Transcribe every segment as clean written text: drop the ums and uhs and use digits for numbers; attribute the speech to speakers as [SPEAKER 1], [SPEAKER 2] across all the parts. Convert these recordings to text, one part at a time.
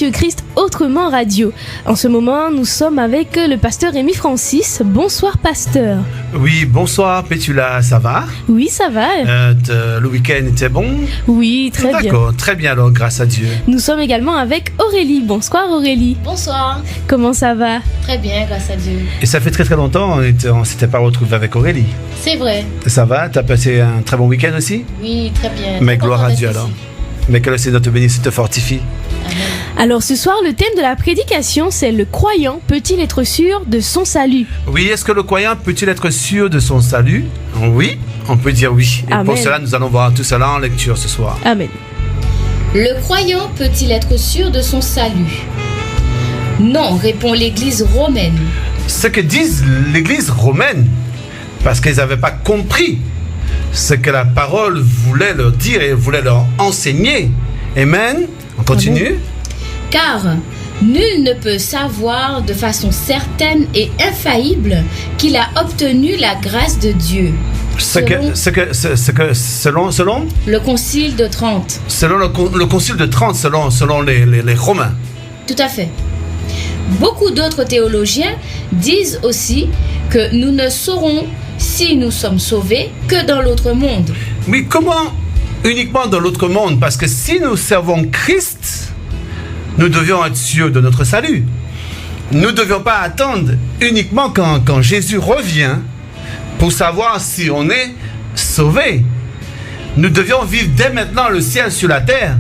[SPEAKER 1] Monsieur Christ Autrement Radio. En ce moment, nous sommes avec le pasteur Rémi Francis. Bonsoir pasteur.
[SPEAKER 2] Oui, bonsoir Pétula, ça va?
[SPEAKER 1] Oui, ça va.
[SPEAKER 2] Le week-end était bon?
[SPEAKER 1] Oui, très bien.
[SPEAKER 2] D'accord, très bien alors, grâce à Dieu.
[SPEAKER 1] Nous sommes également avec Aurélie. Bonsoir Aurélie.
[SPEAKER 3] Bonsoir.
[SPEAKER 1] Comment ça va?
[SPEAKER 3] Très bien, grâce à Dieu.
[SPEAKER 2] Et ça fait très longtemps, on s'était pas retrouvé avec Aurélie.
[SPEAKER 3] C'est vrai.
[SPEAKER 2] Ça va? T'as passé un très bon week-end aussi?
[SPEAKER 3] Oui, très bien.
[SPEAKER 2] Mais gloire à Dieu alors. Mais que le Seigneur te bénisse et te fortifie.
[SPEAKER 3] Amen.
[SPEAKER 1] Alors ce soir, le thème de la prédication, c'est le croyant peut-il être sûr de son salut?
[SPEAKER 2] Oui, est-ce que le croyant peut-il être sûr de son salut? Oui, on peut dire oui. Et
[SPEAKER 1] Amen.
[SPEAKER 2] pour cela, nous allons voir tout cela en lecture ce soir.
[SPEAKER 1] Amen.
[SPEAKER 3] Le croyant peut-il être sûr de son salut? Non, répond l'Église romaine.
[SPEAKER 2] Ce que disent l'Église romaine, parce qu'ils n'avaient pas compris ce que la parole voulait leur dire et voulait leur enseigner. Amen. On continue.
[SPEAKER 1] Amen.
[SPEAKER 3] Car nul ne peut savoir de façon certaine et infaillible qu'il a obtenu la grâce de Dieu.
[SPEAKER 2] Selon
[SPEAKER 3] le Concile de Trente.
[SPEAKER 2] Selon le Concile de Trente, selon les Romains.
[SPEAKER 3] Tout à fait. Beaucoup d'autres théologiens disent aussi que nous ne saurons si nous sommes sauvés que dans l'autre monde.
[SPEAKER 2] Oui, comment uniquement dans l'autre monde? Parce que si nous servons Christ, nous devions être sûrs de notre salut. Nous ne devions pas attendre uniquement quand Jésus revient pour savoir si on est sauvé. Nous devions vivre dès maintenant le ciel sur la terre.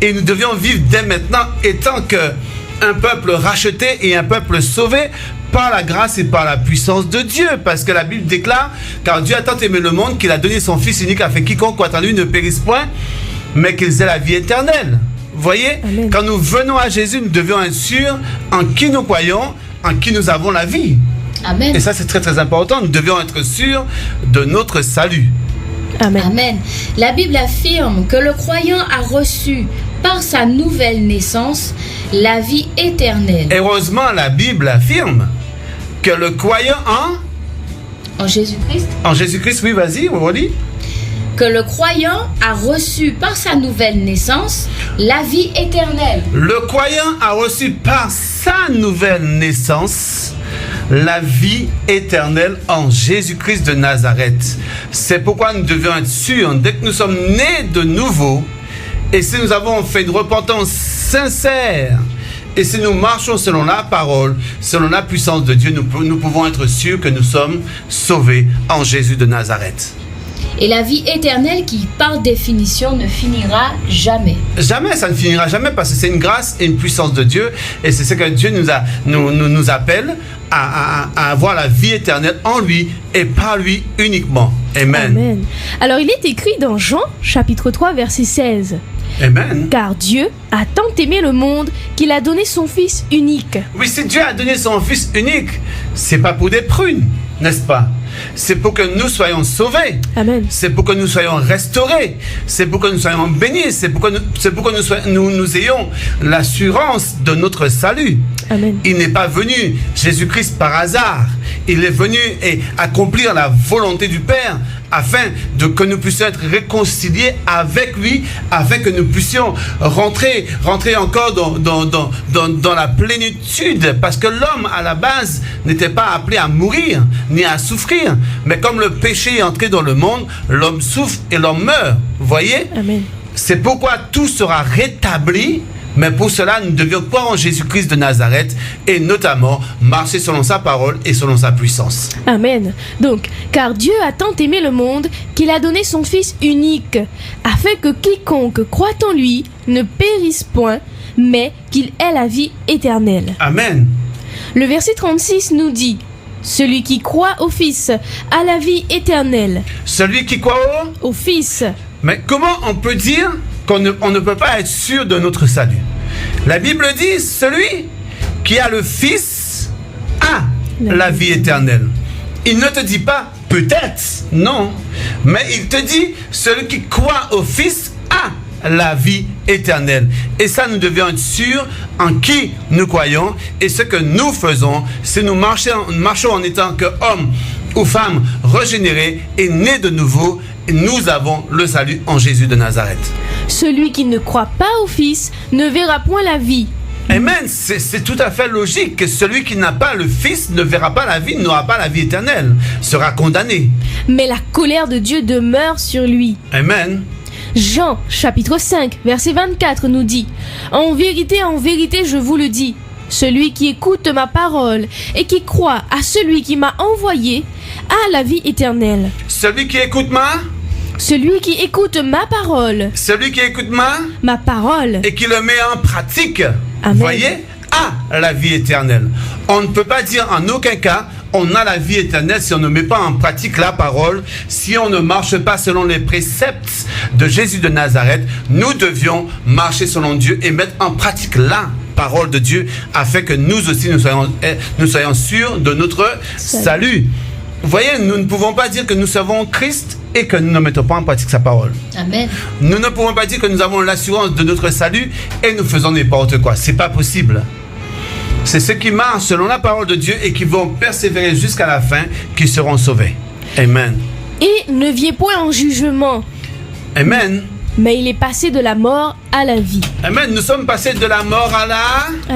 [SPEAKER 2] Et nous devions vivre dès maintenant étant qu'un peuple racheté et un peuple sauvé par la grâce et par la puissance de Dieu. Parce que la Bible déclare, car Dieu a tant aimé le monde qu'il a donné son Fils unique afin que quiconque croit en lui ne périsse point, mais qu'ils aient la vie éternelle. Vous voyez?
[SPEAKER 1] Amen.
[SPEAKER 2] Quand nous venons à Jésus, nous devions être sûrs en qui nous croyons, en qui nous avons la vie.
[SPEAKER 3] Amen.
[SPEAKER 2] Et ça, c'est très très important. Nous devions être sûrs de notre salut.
[SPEAKER 1] Amen.
[SPEAKER 3] Amen. La Bible affirme que le croyant a reçu par sa nouvelle naissance la vie éternelle.
[SPEAKER 2] Heureusement, la Bible affirme que le croyant
[SPEAKER 3] En Jésus-Christ.
[SPEAKER 2] en Jésus-Christ, oui, vas-y, on redit.
[SPEAKER 3] Que le croyant a reçu par sa nouvelle naissance la vie éternelle.
[SPEAKER 2] Le croyant a reçu par sa nouvelle naissance la vie éternelle en Jésus-Christ de Nazareth. C'est pourquoi nous devions être sûrs, dès que nous sommes nés de nouveau, et si nous avons fait une repentance sincère, et si nous marchons selon la parole, selon la puissance de Dieu, nous pouvons être sûrs que nous sommes sauvés en Jésus de Nazareth.
[SPEAKER 3] Et la vie éternelle qui, par définition, ne finira jamais.
[SPEAKER 2] Jamais, ça ne finira jamais parce que c'est une grâce et une puissance de Dieu. Et c'est ce que Dieu nous appelle à avoir la vie éternelle en lui et par lui uniquement. Amen.
[SPEAKER 1] Amen. Alors il est écrit dans Jean chapitre 3 verset 16.
[SPEAKER 2] Amen.
[SPEAKER 1] Car Dieu a tant aimé le monde qu'il a donné son Fils unique.
[SPEAKER 2] Oui, si Dieu a donné son Fils unique, c'est pas pour des prunes, n'est-ce pas? C'est pour que nous soyons sauvés.
[SPEAKER 1] Amen.
[SPEAKER 2] C'est pour que nous soyons restaurés. C'est pour que nous soyons bénis. C'est pour que nous ayons l'assurance de notre salut.
[SPEAKER 1] Amen.
[SPEAKER 2] Il n'est pas venu, Jésus-Christ, par hasard. Il est venu et accomplir la volonté du Père afin que nous puissions être réconciliés avec lui, afin que nous puissions rentrer encore dans la plénitude. Parce que l'homme, à la base, n'était pas appelé à mourir, ni à souffrir. Mais comme le péché est entré dans le monde, l'homme souffre et l'homme meurt. Vous voyez?
[SPEAKER 1] Amen.
[SPEAKER 2] C'est pourquoi tout sera rétabli. Mais pour cela, nous devions croire en Jésus-Christ de Nazareth et notamment marcher selon sa parole et selon sa puissance.
[SPEAKER 1] Amen. Donc, car Dieu a tant aimé le monde qu'il a donné son Fils unique, afin que quiconque croit en lui ne périsse point, mais qu'il ait la vie éternelle.
[SPEAKER 2] Amen.
[SPEAKER 1] Le verset 36 nous dit: celui qui croit au Fils a la vie éternelle.
[SPEAKER 2] Celui qui croit
[SPEAKER 1] Au Fils.
[SPEAKER 2] Mais comment on peut dire qu'on ne peut pas être sûr de notre salut? La Bible dit, celui qui a le Fils a la vie éternelle. Il ne te dit pas peut-être, non. Mais il te dit, celui qui croit au Fils a la vie éternelle. Et ça, nous devions être sûrs en qui nous croyons. Et ce que nous faisons, c'est nous marchons en étant qu'hommes ou femmes régénérés et nés de nouveau. Nous avons le salut en Jésus de Nazareth.
[SPEAKER 1] Celui qui ne croit pas au Fils ne verra point la vie,
[SPEAKER 2] Amen. C'est tout à fait logique que celui qui n'a pas le Fils ne verra pas la vie, n'aura pas la vie éternelle, sera condamné.
[SPEAKER 1] Mais la colère de Dieu demeure sur lui.
[SPEAKER 2] Amen.
[SPEAKER 1] Jean, chapitre 5, verset 24 nous dit: en vérité, je vous le dis, celui qui écoute ma parole et qui croit à celui qui m'a envoyé a la vie éternelle.
[SPEAKER 2] Celui qui écoute
[SPEAKER 1] Celui qui écoute ma parole,
[SPEAKER 2] ma
[SPEAKER 1] parole,
[SPEAKER 2] et qui le met en pratique,
[SPEAKER 1] Amen.
[SPEAKER 2] voyez, a la vie éternelle. On ne peut pas dire en aucun cas on a la vie éternelle si on ne met pas en pratique la parole, si on ne marche pas selon les préceptes de Jésus de Nazareth. Nous devions marcher selon Dieu et mettre en pratique la parole de Dieu afin que nous aussi nous soyons sûrs de notre salut. Vous voyez, nous ne pouvons pas dire que nous servons Christ et que nous ne mettons pas en pratique sa parole.
[SPEAKER 3] Amen.
[SPEAKER 2] Nous ne pouvons pas dire que nous avons l'assurance de notre salut et nous faisons n'importe quoi. C'est pas possible. C'est ceux qui marchent selon la parole de Dieu et qui vont persévérer jusqu'à la fin qui seront sauvés. Amen.
[SPEAKER 1] Et ne viens point en jugement.
[SPEAKER 2] Amen.
[SPEAKER 1] Mais il est passé de la mort à la vie.
[SPEAKER 2] Amen. Nous sommes passés de la mort à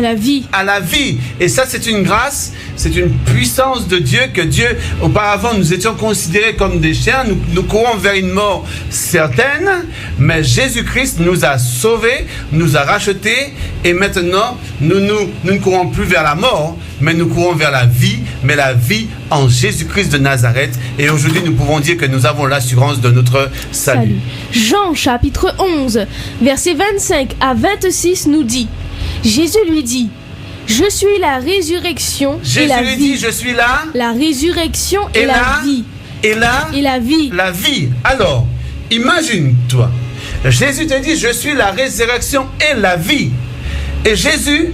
[SPEAKER 1] la vie.
[SPEAKER 2] À la vie. Et ça, c'est une grâce, c'est une puissance de Dieu que Dieu, auparavant, nous étions considérés comme des chiens. Nous courons vers une mort certaine, mais Jésus-Christ nous a sauvés, nous a rachetés, et maintenant, nous ne courons plus vers la mort, mais nous courons vers la vie, mais la vie en Jésus-Christ de Nazareth. Et aujourd'hui, nous pouvons dire que nous avons l'assurance de notre salut.
[SPEAKER 1] Jean chapitre 11, versets 25 à 26 nous dit: Jésus lui dit: je suis la résurrection et la vie.
[SPEAKER 2] Jésus lui dit: je suis
[SPEAKER 1] la résurrection et la vie.
[SPEAKER 2] Et la
[SPEAKER 1] vie.
[SPEAKER 2] La vie. Alors, imagine-toi. Jésus te dit: je suis la résurrection et la vie. Et Jésus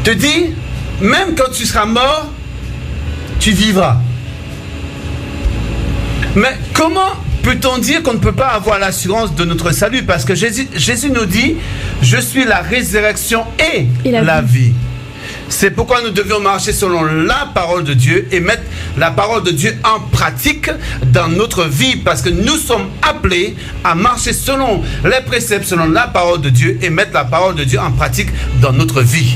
[SPEAKER 2] te dit: même quand tu seras mort, tu vivras. Mais comment peut-on dire qu'on ne peut pas avoir l'assurance de notre salut? Parce que Jésus nous dit: je suis la résurrection et la vie. C'est pourquoi nous devions marcher selon la parole de Dieu et mettre la parole de Dieu en pratique dans notre vie, parce que nous sommes appelés à marcher selon les préceptes, selon la parole de Dieu, et mettre la parole de Dieu en pratique dans notre vie.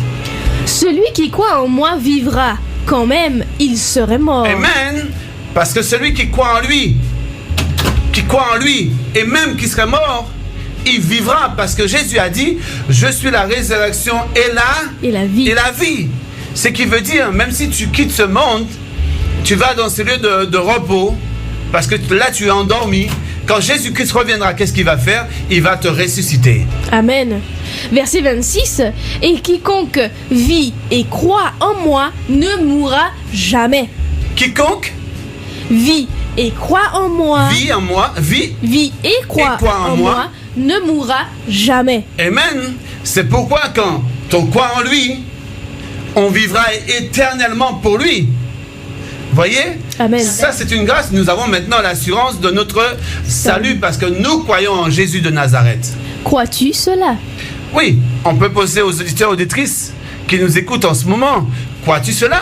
[SPEAKER 1] Celui qui croit en moi vivra, quand même il serait mort.
[SPEAKER 2] Amen. Parce que celui qui croit en lui, et même qui serait mort, il vivra, parce que Jésus a dit: je suis la résurrection et la vie. Ce qui veut dire, même si tu quittes ce monde, tu vas dans ce lieu de repos, parce que là tu es endormi. Quand Jésus-Christ reviendra, qu'est-ce qu'il va faire? Il va te ressusciter.
[SPEAKER 1] Amen. Verset 26, et quiconque vit et croit en moi ne mourra jamais.
[SPEAKER 2] Quiconque
[SPEAKER 1] vit et croit en moi,
[SPEAKER 2] vit
[SPEAKER 1] et croit en moi ne mourra jamais.
[SPEAKER 2] Amen. C'est pourquoi quand on croit en lui, on vivra éternellement pour lui. Voyez?
[SPEAKER 1] Amen.
[SPEAKER 2] Ça, c'est une grâce. Nous avons maintenant l'assurance de notre salut parce que nous croyons en Jésus de Nazareth.
[SPEAKER 1] Crois-tu cela?
[SPEAKER 2] Oui, on peut poser aux auditeurs et auditrices qui nous écoutent en ce moment: crois-tu cela?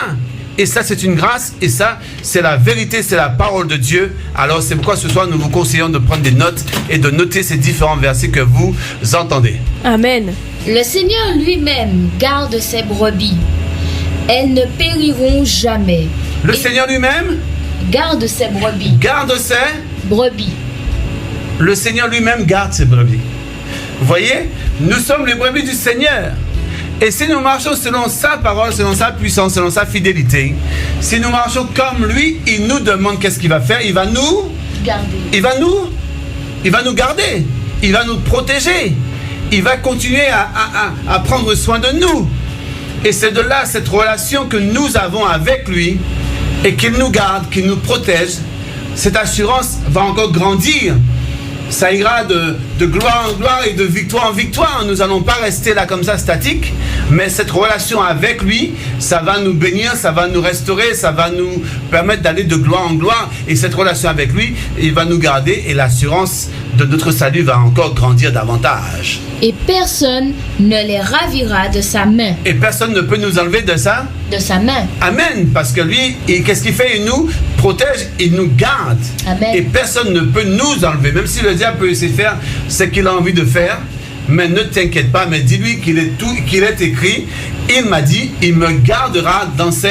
[SPEAKER 2] Et ça, c'est une grâce, et ça, c'est la vérité, c'est la parole de Dieu. Alors, c'est pourquoi ce soir, nous vous conseillons de prendre des notes et de noter ces différents versets que vous entendez.
[SPEAKER 1] Amen.
[SPEAKER 3] Le Seigneur lui-même garde ses brebis. Elles ne périront jamais.
[SPEAKER 2] Le Seigneur lui-même
[SPEAKER 3] garde ses brebis.
[SPEAKER 2] Garde ses
[SPEAKER 3] brebis.
[SPEAKER 2] Le Seigneur lui-même garde ses brebis. Vous voyez, nous sommes les brebis du Seigneur. Et si nous marchons selon sa parole, selon sa puissance, selon sa fidélité, si nous marchons comme lui, il nous demande qu'est-ce qu'il va faire. Il va nous
[SPEAKER 3] garder.
[SPEAKER 2] Il va nous garder. Il va nous protéger. Il va continuer à prendre soin de nous. Et c'est de là cette relation que nous avons avec lui, et qu'il nous garde, qu'il nous protège. Cette assurance va encore grandir. Ça ira de gloire en gloire et de victoire en victoire. Nous n'allons pas rester là comme ça statique, mais cette relation avec lui, ça va nous bénir, ça va nous restaurer, ça va nous permettre d'aller de gloire en gloire. Et cette relation avec lui, il va nous garder, et l'assurance de notre salut va encore grandir davantage.
[SPEAKER 3] Et personne ne les ravira de sa main.
[SPEAKER 2] Et personne ne peut nous enlever de ça?
[SPEAKER 3] De sa main.
[SPEAKER 2] Amen. Parce que lui, qu'est-ce qu'il fait? Il nous protège, il nous garde.
[SPEAKER 3] Amen.
[SPEAKER 2] Et personne ne peut nous enlever. Même si le diable peut essayer de faire ce qu'il a envie de faire, mais ne t'inquiète pas, mais dis-lui qu'il est écrit, il m'a dit, il me gardera dans ses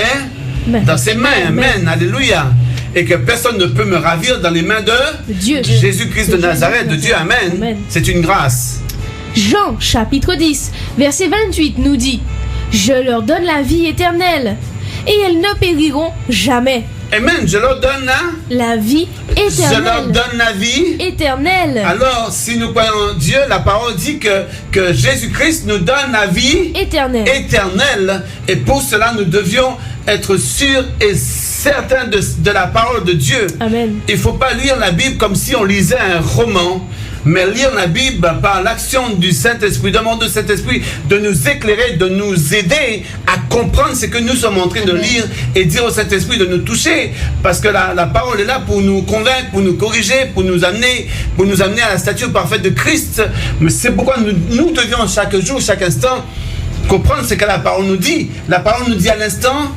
[SPEAKER 2] mains. Amen. Alléluia. Et que personne ne peut me ravir dans les mains de
[SPEAKER 1] Dieu.
[SPEAKER 2] Jésus-Christ de Nazareth, de Dieu. Amen.
[SPEAKER 1] Amen.
[SPEAKER 2] C'est une grâce.
[SPEAKER 1] Jean chapitre 10, verset 28 nous dit « Je leur donne la vie éternelle, et elles ne périront jamais.
[SPEAKER 2] Amen. Je leur donne
[SPEAKER 1] La vie éternelle.
[SPEAKER 2] Je leur donne la vie
[SPEAKER 1] éternelle. »
[SPEAKER 2] Alors, si nous croyons en Dieu, la parole dit que Jésus-Christ nous donne la vie éternelle. Et pour cela, nous devions être sûrs et certains de la parole de Dieu.
[SPEAKER 1] Amen.
[SPEAKER 2] Il ne faut pas lire la Bible comme si on lisait un roman, mais lire la Bible par l'action du Saint-Esprit. Demande au Saint-Esprit de nous éclairer, de nous aider à comprendre ce que nous sommes en train de lire et dire au Saint-Esprit de nous toucher, parce que la parole est là pour nous convaincre, pour nous corriger, pour nous amener à la stature parfaite de Christ. Mais c'est pourquoi nous devions chaque jour, chaque instant, comprendre ce que la parole nous dit. La parole nous dit à l'instant: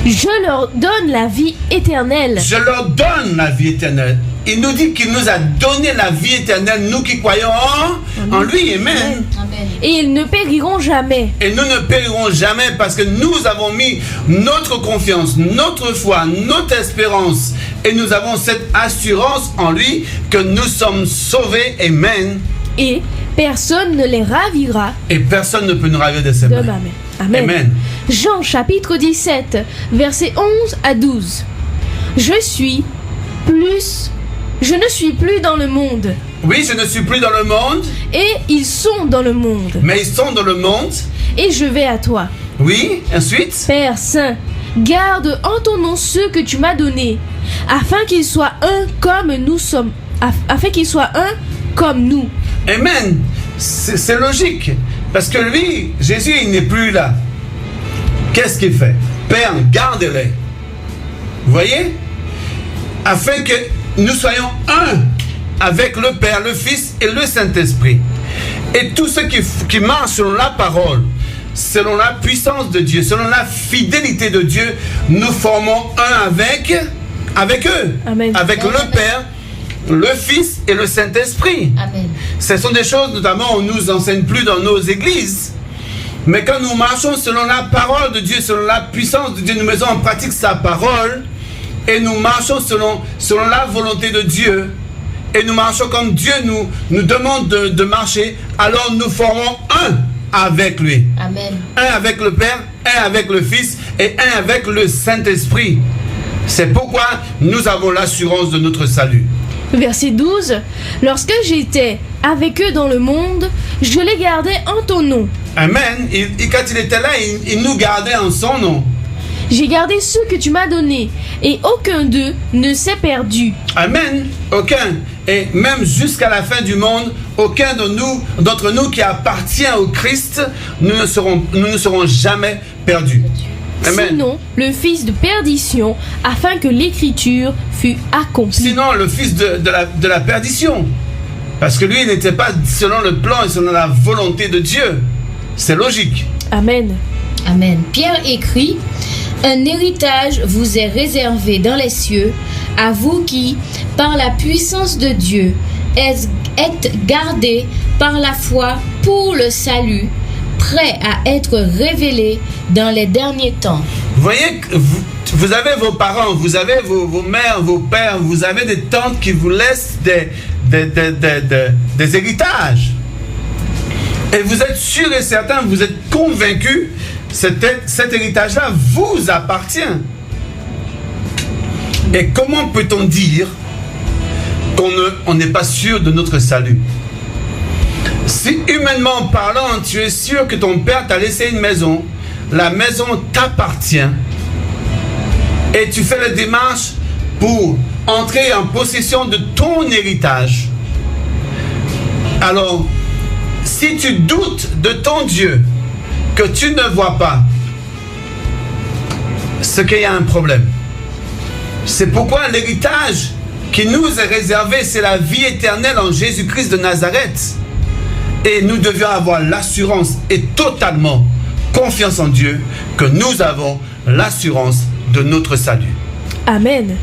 [SPEAKER 1] Je leur donne la vie éternelle.
[SPEAKER 2] Je leur donne la vie éternelle. Il nous dit qu'il nous a donné la vie éternelle, nous qui croyons en lui. Amen.
[SPEAKER 3] Amen.
[SPEAKER 1] Et ils ne périront jamais.
[SPEAKER 2] Et nous ne périrons jamais parce que nous avons mis notre confiance, notre foi, notre espérance. Et nous avons cette assurance en lui que nous sommes sauvés. Amen.
[SPEAKER 1] Et personne ne les ravira.
[SPEAKER 2] Et personne ne peut nous ravir de ses
[SPEAKER 1] de
[SPEAKER 2] mains.
[SPEAKER 1] ma main. Amen.
[SPEAKER 2] Amen.
[SPEAKER 1] Jean chapitre 17, versets 11 à 12. Je ne suis plus dans le monde,
[SPEAKER 2] Oui, je ne suis plus dans le monde,
[SPEAKER 1] et ils sont dans le monde,
[SPEAKER 2] mais ils sont dans le monde.
[SPEAKER 1] et je vais à toi.
[SPEAKER 2] Oui, ensuite.
[SPEAKER 1] Père Saint, garde en ton nom ceux que tu m'as donnés, afin qu'ils soient un comme nous sommes, afin qu'ils soient un comme nous.
[SPEAKER 2] Amen. C'est logique. Parce que lui, Jésus, il n'est plus là. Qu'est-ce qu'il fait? Père, garde-les. Vous voyez? Afin que nous soyons un avec le Père, le Fils et le Saint-Esprit. Et tous ceux qui marchent selon la parole, selon la puissance de Dieu, selon la fidélité de Dieu, nous formons un avec eux.
[SPEAKER 1] Amen.
[SPEAKER 2] Avec
[SPEAKER 3] Amen.
[SPEAKER 2] le Père, le Fils et le Saint-Esprit.
[SPEAKER 3] Amen.
[SPEAKER 2] Ce sont des choses, notamment, on ne nous enseigne plus dans nos églises. Mais quand nous marchons selon la parole de Dieu, selon la puissance de Dieu, nous mettons en pratique sa parole et nous marchons selon la volonté de Dieu. Et nous marchons comme Dieu nous demande de marcher. Alors nous formons un avec lui.
[SPEAKER 3] Amen.
[SPEAKER 2] Un avec le Père, un avec le Fils et un avec le Saint-Esprit. C'est pourquoi nous avons l'assurance de notre salut.
[SPEAKER 1] Verset 12. Lorsque j'étais avec eux dans le monde, je les gardais en ton nom.
[SPEAKER 2] Amen. Et quand il était là, il nous gardait en son nom.
[SPEAKER 1] J'ai gardé ceux que tu m'as donnés, et aucun d'eux ne s'est perdu.
[SPEAKER 2] Amen. Aucun. Et même jusqu'à la fin du monde, aucun d'entre nous qui appartient au Christ, nous ne serons jamais perdus. Amen.
[SPEAKER 1] Sinon, le fils de perdition, afin que l'écriture fût accomplie.
[SPEAKER 2] Sinon, le fils de la perdition. Parce que lui, il n'était pas selon le plan et selon la volonté de Dieu. C'est logique.
[SPEAKER 1] Amen.
[SPEAKER 3] Amen. Pierre écrit: un héritage vous est réservé dans les cieux, à vous qui, par la puissance de Dieu, êtes gardés par la foi pour le salut, prêt à être révélé dans les derniers temps.
[SPEAKER 2] Vous voyez, vous avez vos parents, vous avez vos mères, vos pères, vous avez des tantes qui vous laissent des héritages. Et vous êtes sûr et certain, vous êtes convaincus, cet héritage-là vous appartient. Et comment peut-on dire qu'on n'est pas sûr de notre salut? Si humainement parlant, tu es sûr que ton père t'a laissé une maison, la maison t'appartient, et tu fais la démarche pour entrer en possession de ton héritage, alors, si tu doutes de ton Dieu, que tu ne vois pas, c'est qu'il y a un problème. C'est pourquoi l'héritage qui nous est réservé, c'est la vie éternelle en Jésus-Christ de Nazareth. Et nous devions avoir l'assurance et totalement confiance en Dieu que nous avons l'assurance de notre salut.
[SPEAKER 1] Amen.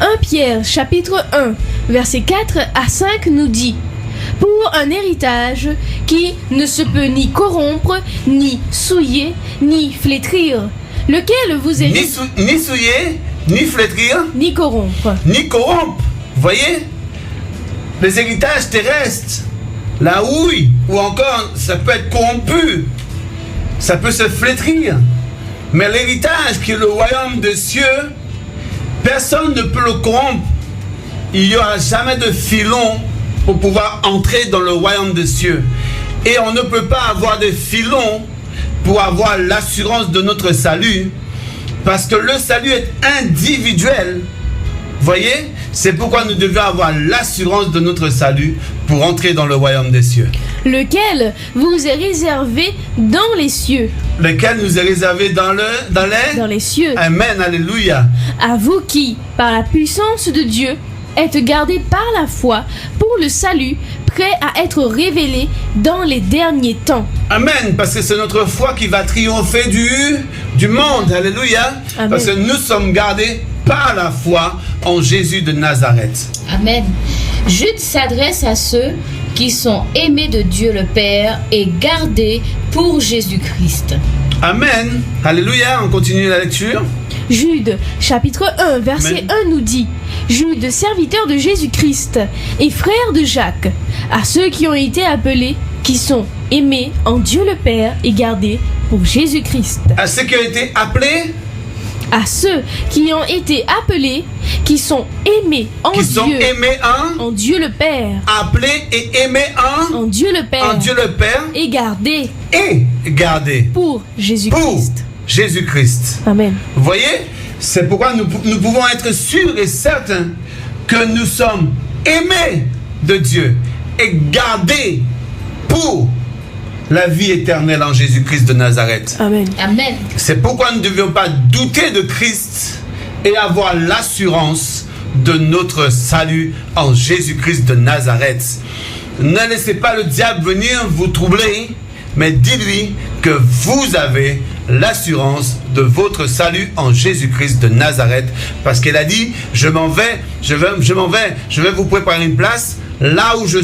[SPEAKER 1] 1 Pierre chapitre 1, versets 4 à 5 nous dit: pour un héritage qui ne se peut ni corrompre, ni souiller, ni flétrir, lequel vous est
[SPEAKER 2] Ni souiller, ni flétrir,
[SPEAKER 1] ni corrompre.
[SPEAKER 2] ni corrompre. Voyez, les héritages terrestres, la houille, ou encore ça peut être corrompu, ça peut se flétrir. Mais l'héritage qui est le royaume des cieux, personne ne peut le corrompre. Il n'y aura jamais de filon pour pouvoir entrer dans le royaume des cieux. Et on ne peut pas avoir de filon pour avoir l'assurance de notre salut, parce que le salut est individuel. Voyez, c'est pourquoi nous devons avoir l'assurance de notre salut pour entrer dans le royaume des cieux.
[SPEAKER 1] Lequel vous est réservé dans les cieux.
[SPEAKER 2] Lequel nous est réservé dans
[SPEAKER 1] les cieux.
[SPEAKER 2] Amen, alléluia.
[SPEAKER 1] À vous qui, par la puissance de Dieu, êtes gardés par la foi pour le salut, prêt à être révélé dans les derniers temps.
[SPEAKER 2] Amen, parce que c'est notre foi qui va triompher du monde. Alléluia.
[SPEAKER 1] Amen.
[SPEAKER 2] Parce que nous sommes gardés par la foi en Jésus de Nazareth.
[SPEAKER 3] Amen. Jude s'adresse à ceux qui sont aimés de Dieu le Père et gardés pour Jésus-Christ.
[SPEAKER 2] Amen. Alléluia. On continue la lecture.
[SPEAKER 1] Jude, chapitre 1, verset
[SPEAKER 2] Amen.
[SPEAKER 1] 1 nous dit: Jude, serviteur de Jésus-Christ et frère de Jacques, à ceux qui ont été appelés, qui sont aimés en Dieu le Père et gardés pour Jésus-Christ.
[SPEAKER 2] À ceux qui ont été appelés,
[SPEAKER 1] À ceux qui ont été appelés, qui sont aimés en
[SPEAKER 2] qui sont
[SPEAKER 1] Dieu,
[SPEAKER 2] aimés
[SPEAKER 1] en Dieu le Père,
[SPEAKER 2] appelés et aimés
[SPEAKER 1] en Dieu le Père,
[SPEAKER 2] en Dieu le Père
[SPEAKER 1] et gardés
[SPEAKER 2] et gardés
[SPEAKER 1] pour
[SPEAKER 2] pour
[SPEAKER 1] Jésus-Christ.
[SPEAKER 2] Jésus-Christ.
[SPEAKER 1] Amen.
[SPEAKER 2] Vous voyez, c'est pourquoi nous pouvons être sûrs et certains que nous sommes aimés de Dieu et gardés pour la vie éternelle en Jésus-Christ de Nazareth.
[SPEAKER 1] Amen.
[SPEAKER 3] Amen.
[SPEAKER 2] C'est pourquoi nous ne devions pas douter de Christ et avoir l'assurance de notre salut en Jésus-Christ de Nazareth. Ne laissez pas le diable venir vous troubler, mais dites-lui que vous avez l'assurance de votre salut en Jésus-Christ de Nazareth, parce qu'il a dit: je m'en vais, je vais vous préparer une place. Là où je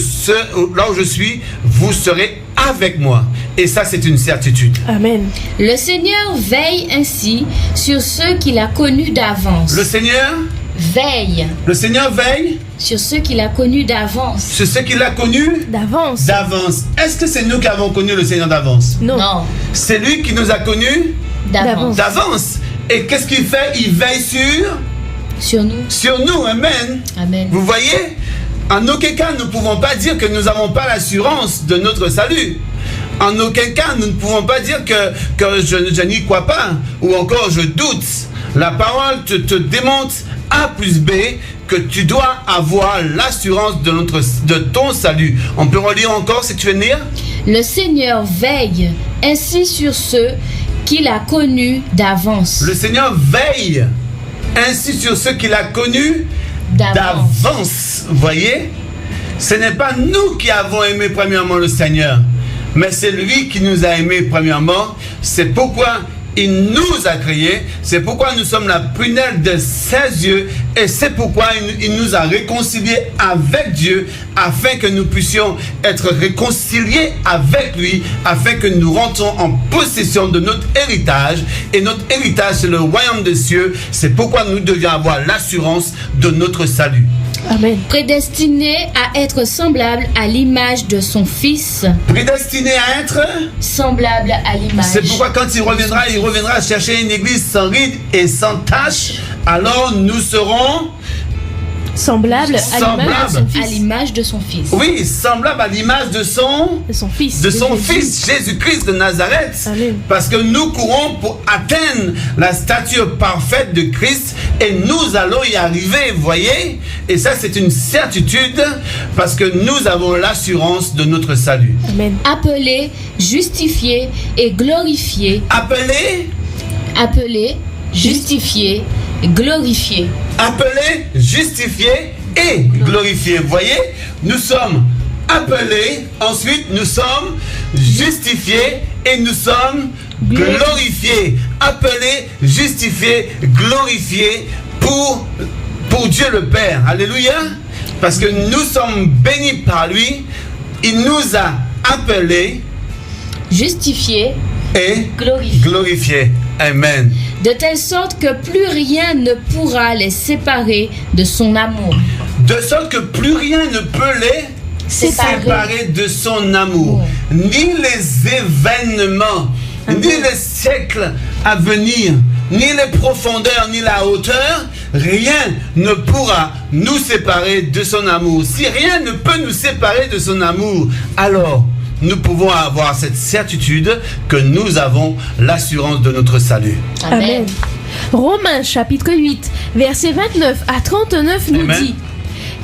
[SPEAKER 2] suis, vous serez avec moi. Et ça, c'est une certitude.
[SPEAKER 1] Amen.
[SPEAKER 3] Le Seigneur veille ainsi sur ceux qu'il a connus d'avance.
[SPEAKER 2] Le Seigneur
[SPEAKER 3] Veille
[SPEAKER 2] sur
[SPEAKER 3] sur ceux qu'il a connus d'avance.
[SPEAKER 2] ceux qu'il a connus
[SPEAKER 1] D'avance.
[SPEAKER 2] d'avance. Est-ce que c'est nous qui avons connu le Seigneur d'avance?
[SPEAKER 1] Non.
[SPEAKER 3] Non,
[SPEAKER 2] C'est lui qui nous a connus
[SPEAKER 3] d'avance.
[SPEAKER 2] d'avance. Et qu'est-ce qu'il fait? Il veille
[SPEAKER 3] Sur nous.
[SPEAKER 2] sur nous. Amen.
[SPEAKER 3] Amen.
[SPEAKER 2] Vous voyez, en aucun cas, nous ne pouvons pas dire que nous n'avons pas l'assurance de notre salut. En aucun cas, nous ne pouvons pas dire que je n'y crois pas, ou encore je doute. La parole te démontre A plus B que tu dois avoir l'assurance de ton salut. On peut relire encore si tu veux lire.
[SPEAKER 3] Le Seigneur veille ainsi sur ceux qu'il a connus d'avance.
[SPEAKER 2] Le Seigneur veille ainsi sur ceux qu'il a connus d'avance. Vous voyez, ce n'est pas nous qui avons aimé premièrement le Seigneur, mais c'est lui qui nous a aimés premièrement. C'est pourquoi il nous a créés, c'est pourquoi nous sommes la prunelle de ses yeux, et c'est pourquoi il nous a réconciliés avec Dieu, afin que nous puissions être réconciliés avec lui, afin que nous rentrons en possession de notre héritage. Et notre héritage, c'est le royaume des cieux. C'est pourquoi nous devions avoir l'assurance de notre salut.
[SPEAKER 1] Amen.
[SPEAKER 3] Prédestiné à être semblable à l'image de son Fils.
[SPEAKER 2] Prédestiné à être...
[SPEAKER 3] Semblable à l'image.
[SPEAKER 2] C'est pourquoi quand il reviendra chercher une église sans ride et sans tache, alors nous serons
[SPEAKER 1] Semblable à
[SPEAKER 3] l'image de son Fils.
[SPEAKER 2] Oui, semblable à l'image de son
[SPEAKER 1] Fils.
[SPEAKER 2] Fils, Jésus-Christ de Nazareth.
[SPEAKER 1] Amen.
[SPEAKER 2] Parce que nous courons pour atteindre la stature parfaite de Christ et nous allons y arriver, vous voyez. Et ça, c'est une certitude parce que nous avons l'assurance de notre salut.
[SPEAKER 1] Amen.
[SPEAKER 3] Appelé, justifié et glorifié.
[SPEAKER 2] Appelé,
[SPEAKER 3] Justifié, glorifié.
[SPEAKER 2] appelé, justifié et glorifié. Vous voyez, nous sommes appelés, ensuite nous sommes justifiés et nous sommes glorifiés. Appelés, justifiés, glorifiés pour Dieu le Père. Alléluia. Parce que nous sommes bénis par lui. il nous a appelés
[SPEAKER 3] justifiés,
[SPEAKER 2] et
[SPEAKER 3] glorifiés.
[SPEAKER 2] glorifiés. Amen.
[SPEAKER 3] De telle sorte que plus rien ne pourra les séparer de son amour.
[SPEAKER 2] De sorte que plus rien ne peut les séparer de son amour. Ni les événements, ni les siècles à venir, ni les profondeurs, ni la hauteur, rien ne pourra nous séparer de son amour. Si rien ne peut nous séparer de son amour, alors nous pouvons avoir cette certitude que nous avons l'assurance de notre salut.
[SPEAKER 1] Amen. Romains chapitre 8, versets 29 à 39 nous
[SPEAKER 2] Amen.
[SPEAKER 1] dit: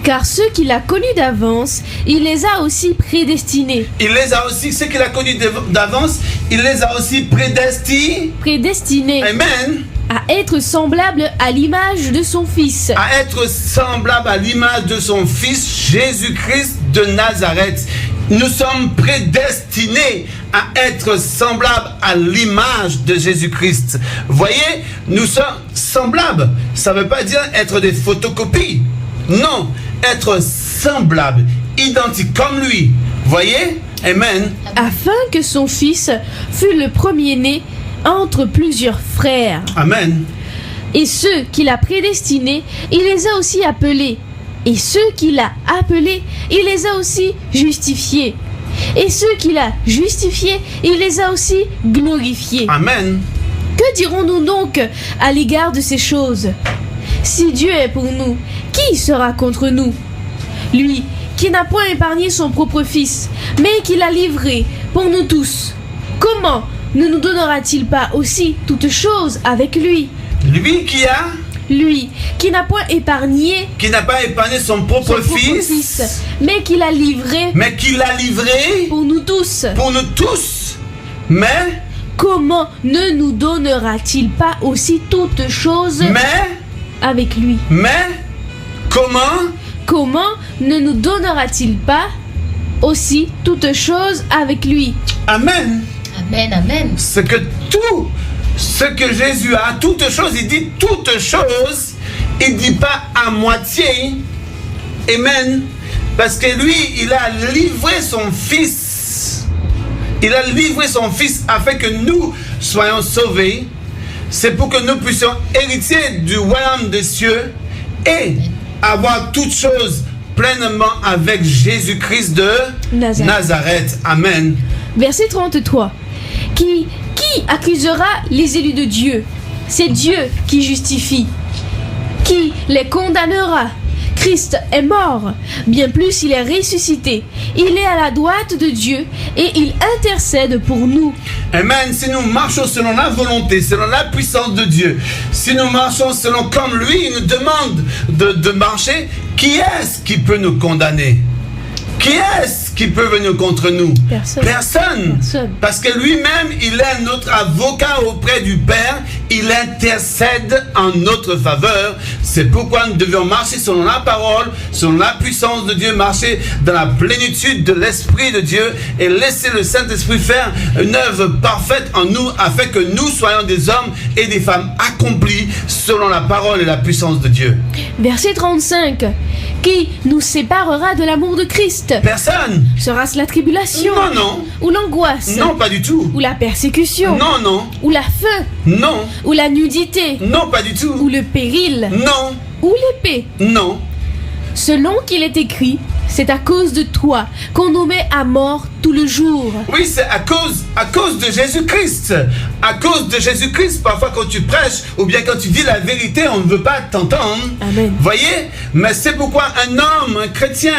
[SPEAKER 1] Car ceux qu'il a connus d'avance, il les a aussi prédestinés.
[SPEAKER 2] Il les a aussi, ceux qu'il a connus d'avance, il les a aussi prédestinés. Amen.
[SPEAKER 1] À être semblables à l'image de son Fils.
[SPEAKER 2] À être semblable à l'image de son Fils, Jésus-Christ de Nazareth. Nous sommes prédestinés à être semblables à l'image de Jésus-Christ. Voyez, nous sommes semblables. Ça ne veut pas dire être des photocopies. Non, être semblables, identiques comme lui. Voyez? Amen.
[SPEAKER 1] Afin que son Fils fût le premier-né entre plusieurs frères.
[SPEAKER 2] Amen.
[SPEAKER 1] Et ceux qu'il a prédestinés, il les a aussi appelés. Et ceux qu'il a appelés, il les a aussi justifiés. Et ceux qu'il a justifiés, il les a aussi glorifiés.
[SPEAKER 2] Amen.
[SPEAKER 1] Que dirons-nous donc à l'égard de ces choses? Si Dieu est pour nous, qui sera contre nous? Lui qui n'a point épargné son propre Fils, mais qui l'a livré pour nous tous, comment ne nous donnera-t-il pas aussi toutes choses avec lui? Lui qui n'a point épargné,
[SPEAKER 2] son propre fils,
[SPEAKER 1] mais qui l'a livré pour nous tous.
[SPEAKER 2] Mais
[SPEAKER 1] comment ne nous donnera-t-il pas aussi toutes choses avec lui? Comment ne nous donnera-t-il pas aussi toutes choses avec lui?
[SPEAKER 2] Amen.
[SPEAKER 3] Amen, amen.
[SPEAKER 2] C'est que tout ce que Jésus a, toutes choses, il dit toutes choses, il dit pas à moitié. Amen. Parce que lui, il a livré son Fils. Il a livré son Fils afin que nous soyons sauvés. C'est pour que nous puissions hériter du royaume des cieux et avoir toutes choses pleinement avec Jésus-Christ de Nazareth. Amen.
[SPEAKER 1] Verset 33. Qui accusera les élus de Dieu? C'est Dieu qui justifie. Qui les condamnera? Christ est mort, bien plus il est ressuscité. Il est à la droite de Dieu et il intercède pour nous.
[SPEAKER 2] Amen. Si nous marchons selon la volonté, selon la puissance de Dieu, si nous marchons selon comme lui, il nous demande de marcher, qui est-ce qui peut nous condamner? Qui est-ce qui peut venir contre nous? Personne. Parce que lui-même, il est notre avocat auprès du Père. Il intercède en notre faveur. C'est pourquoi nous devions marcher selon la parole, selon la puissance de Dieu, marcher dans la plénitude de l'Esprit de Dieu et laisser le Saint-Esprit faire une œuvre parfaite en nous afin que nous soyons des hommes et des femmes accomplis selon la parole et la puissance de Dieu.
[SPEAKER 1] Verset 35. Qui nous séparera de l'amour de Christ?
[SPEAKER 2] Personne.
[SPEAKER 1] Sera-ce la tribulation?
[SPEAKER 2] Non.
[SPEAKER 1] Ou l'angoisse?
[SPEAKER 2] Non, pas du tout.
[SPEAKER 1] Ou la persécution?
[SPEAKER 2] Non.
[SPEAKER 1] Ou la faim?
[SPEAKER 2] Non.
[SPEAKER 1] Ou la nudité?
[SPEAKER 2] Non, pas du tout.
[SPEAKER 1] Ou le péril?
[SPEAKER 2] Non.
[SPEAKER 1] Ou l'épée?
[SPEAKER 2] Non.
[SPEAKER 1] Selon qu'il est écrit, c'est à cause de toi qu'on nous met à mort tout le jour.
[SPEAKER 2] Oui, c'est à cause de Jésus-Christ. À cause de Jésus-Christ, parfois quand tu prêches ou bien quand tu dis la vérité, on ne veut pas t'entendre.
[SPEAKER 1] Amen.
[SPEAKER 2] Voyez? Mais c'est pourquoi un homme, un chrétien